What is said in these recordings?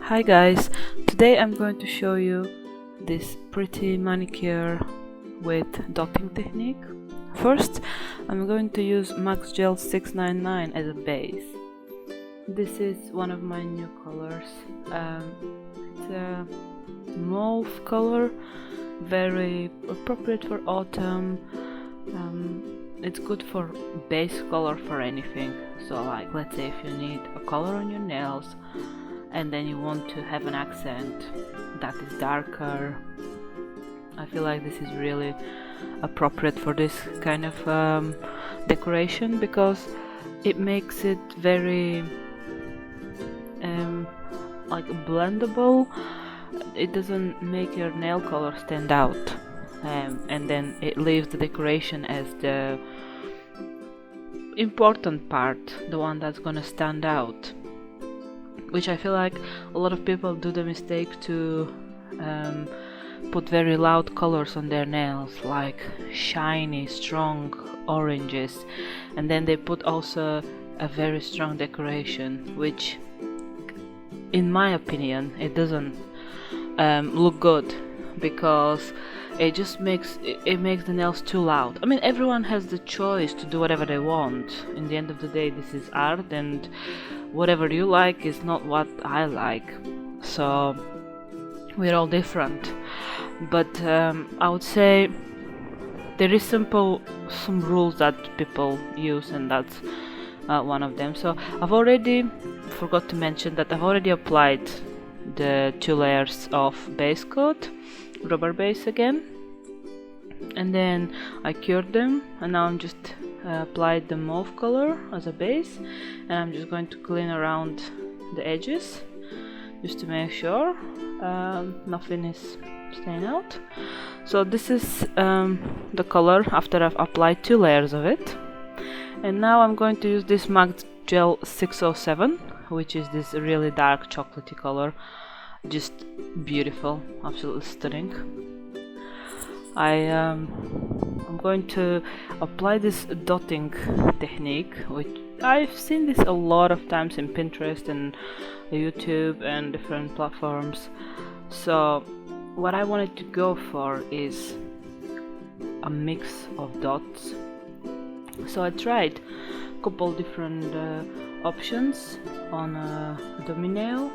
Hi guys, today I'm going to show you this pretty manicure with dotting technique. First, I'm going to use Max Gel 699 as a base. This is one of my new colors. It's a mauve color, very appropriate for autumn. It's good for base color for anything. So like, let's say if you need a color on your nails and then you want to have an accent that is darker, I feel like this is really appropriate for this kind of decoration, because it makes it very like blendable. It doesn't make your nail color stand out, and then it leaves the decoration as the important part, the one that's gonna stand out, which I feel like a lot of people do the mistake to put very loud colors on their nails, like shiny, strong oranges, and then they put also a very strong decoration, which in my opinion it doesn't look good, because it just makes the nails too loud. I mean, everyone has the choice to do whatever they want. In the end of the day, this is art, and whatever you like is not what I like, so we're all different. But I would say there is some rules that people use, and that's one of them. So I've already forgot to mention that I've already applied the 2 layers of base coat, rubber base again, and then I cured them, and now I'm just applied the mauve color as a base, and I'm just going to clean around the edges just to make sure nothing is staying out. So this is the color after I've applied 2 layers of it, and now I'm going to use this Max Gel 607, which is this really dark chocolatey color, just beautiful, absolutely stunning. I'm going to apply this dotting technique, which I've seen this a lot of times in Pinterest and YouTube and different platforms. So what I wanted to go for is a mix of dots. So I tried a couple different options on a dummy nail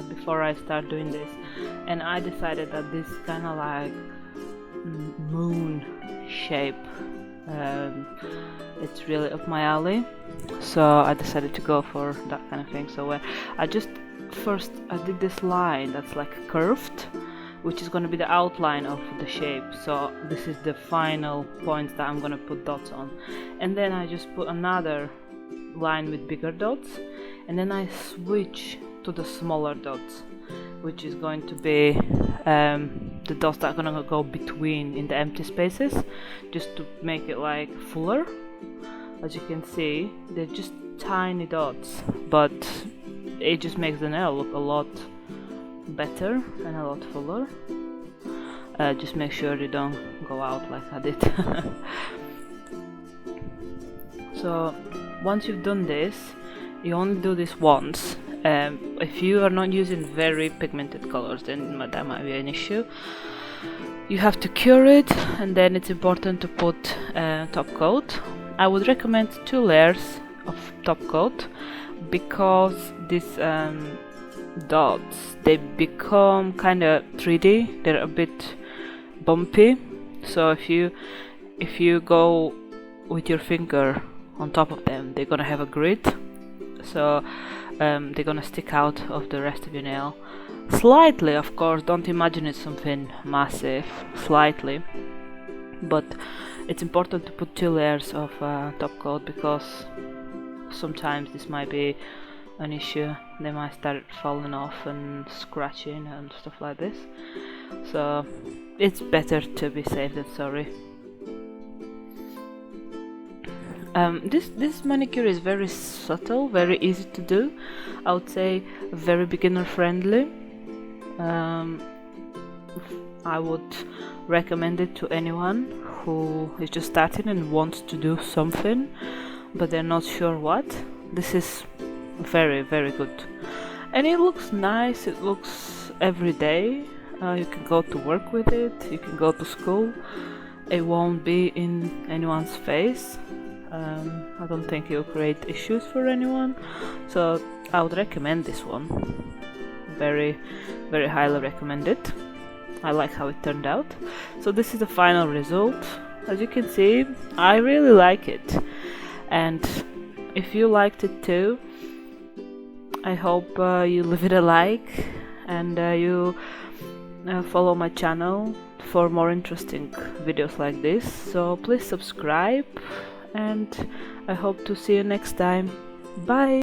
before I start doing this, and I decided that this kind of like moon shape, it's really up my alley, so I decided to go for that kind of thing. So where I did this line that's like curved, which is going to be the outline of the shape. So this is the final points that I'm going to put dots on, and then I just put another line with bigger dots, and then I switch to the smaller dots, which is going to be the dots that are going to go between in the empty spaces, just to make it like fuller. As you can see, they're just tiny dots, but it just makes the nail look a lot better and a lot fuller. Just make sure you don't go out like I did. So once you've done this, you only do this once. If you are not using very pigmented colors, then that might be an issue. You have to cure it, and then it's important to put top coat. I would recommend 2 layers of top coat, because these dots, they become kind of 3D. They're a bit bumpy, so if you go with your finger on top of them, they're gonna have a grit, so they're gonna stick out of the rest of your nail slightly. Of course, don't imagine it's something massive, slightly, but it's important to put 2 layers of top coat, because sometimes this might be an issue. They might start falling off and scratching and stuff like this, so it's better to be safe than sorry. This manicure is very subtle, very easy to do. I would say very beginner friendly. I would recommend it to anyone who is just starting and wants to do something, but they're not sure what. This is very, very good. and it looks nice, it looks everyday. You can go to work with it, you can go to school, it won't be in anyone's face. I don't think it will create issues for anyone, so I would recommend this one. Very, very highly recommend it. I like how it turned out. So this is the final result. As you can see, I really like it, and if you liked it too, I hope you leave it a like, and you follow my channel for more interesting videos like this. So please subscribe, and I hope to see you next time. Bye!